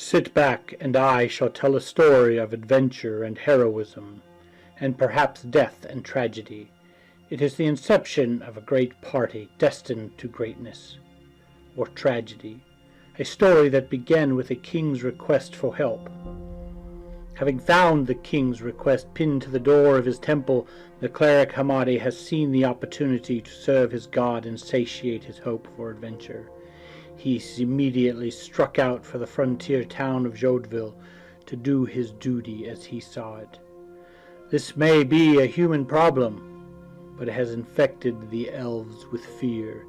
Sit back, and I shall tell a story of adventure and heroism, and perhaps death and tragedy. It is the inception of a great party destined to greatness, or tragedy, a story that began with a king's request for help. Having found the king's request pinned to the door of his temple, the cleric Hamadi has seen the opportunity to serve his god and satiate his hope for adventure. He immediately struck out for the frontier town of Jodeville to do his duty as he saw it. This may be a human problem, but it has infected the elves with fear.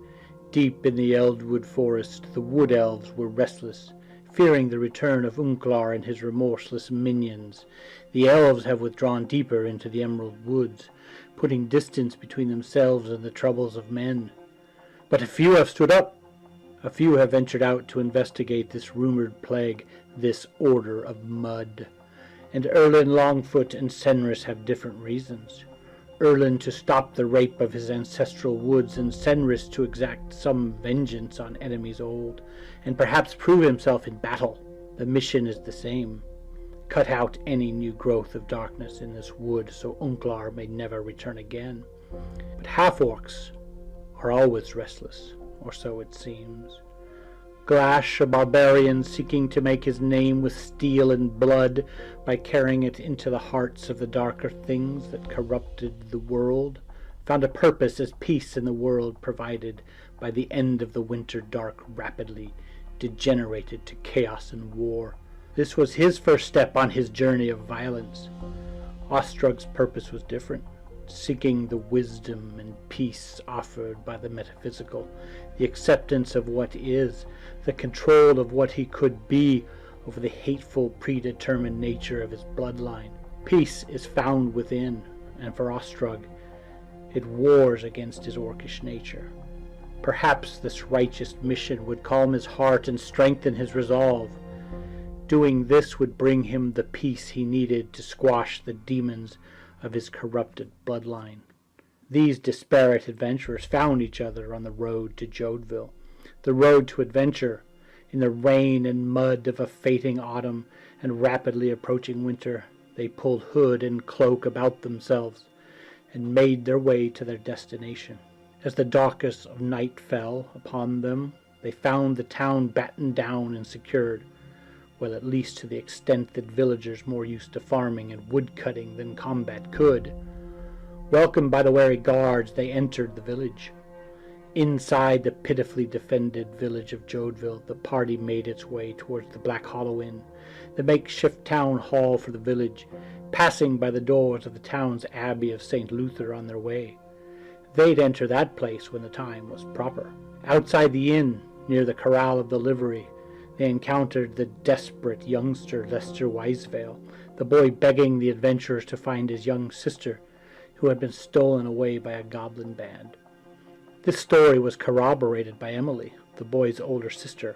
Deep in the Eldwood forest, the wood elves were restless, fearing the return of Unklar and his remorseless minions. The elves have withdrawn deeper into the emerald woods, putting distance between themselves and the troubles of men. But a few have stood up. A few have ventured out to investigate this rumored plague, this order of mud. And Erlin Longfoot and Senris have different reasons. Erlin to stop the rape of his ancestral woods, and Senris to exact some vengeance on enemies old, and perhaps prove himself in battle. The mission is the same. Cut out any new growth of darkness in this wood, so Unklar may never return again. But half-orcs are always restless, or so it seems. Glash, a barbarian seeking to make his name with steel and blood by carrying it into the hearts of the darker things that corrupted the world, found a purpose as peace in the world provided by the end of the winter dark rapidly degenerated to chaos and war. This was his first step on his journey of violence. Ostrog's purpose was different, seeking the wisdom and peace offered by the metaphysical, the acceptance of what is, the control of what he could be over the hateful, predetermined nature of his bloodline. Peace is found within, and for Ostrog, it wars against his orcish nature. Perhaps this righteous mission would calm his heart and strengthen his resolve. Doing this would bring him the peace he needed to squash the demons of his corrupted bloodline. These disparate adventurers found each other on the road to Jodeville, the road to adventure, in the rain and mud of a fading autumn and rapidly approaching winter. They pulled hood and cloak about themselves and made their way to their destination. As the darkness of night fell upon them, they found the town battened down and secured, well, at least to the extent that villagers more used to farming and wood-cutting than combat could. Welcomed by the wary guards, they entered the village. Inside the pitifully defended village of Jodeville, the party made its way towards the Black Hollow Inn, the makeshift town hall for the village, passing by the doors of the town's abbey of St. Luther on their way. They'd enter that place when the time was proper. Outside the inn, near the corral of the livery, they encountered the desperate youngster Lester Wisevale, the boy begging the adventurers to find his young sister, who had been stolen away by a goblin band. This story was corroborated by Emily, the boy's older sister,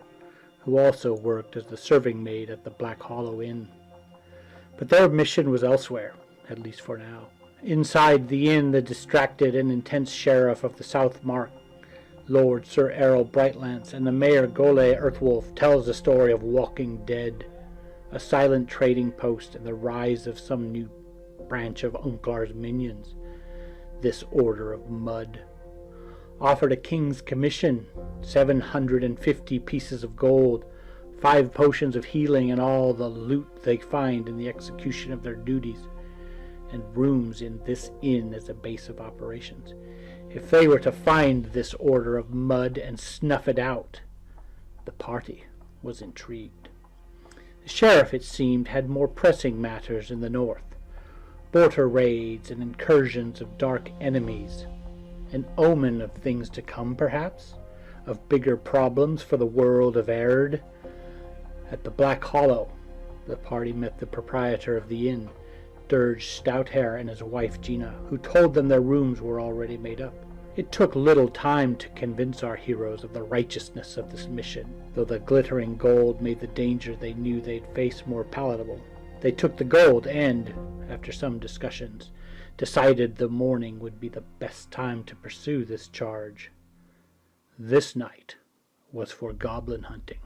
who also worked as the serving maid at the Black Hollow Inn. But their mission was elsewhere, at least for now. Inside the inn, the distracted and intense sheriff of the South Mark, Lord Sir Errol Brightlance, and the Mayor Gole Earthwolf tells the story of Walking Dead, a silent trading post and the rise of some new branch of Unklar's minions. This order of mud offered a king's commission, 750 pieces of gold, 5 potions of healing, and all the loot they find in the execution of their duties, and rooms in this inn as a base of operations. If they were to find this order of mud and snuff it out, the party was intrigued. The sheriff, it seemed, had more pressing matters in the north, border raids and incursions of dark enemies, an omen of things to come, perhaps, of bigger problems for the world of Erd. At the Black Hollow, the party met the proprietor of the inn, Dirge Stouthair, and his wife Gina, who told them their rooms were already made up. It took little time to convince our heroes of the righteousness of this mission, though the glittering gold made the danger they knew they'd face more palatable. They took the gold and, after some discussions, decided the morning would be the best time to pursue this charge. This night was for goblin hunting.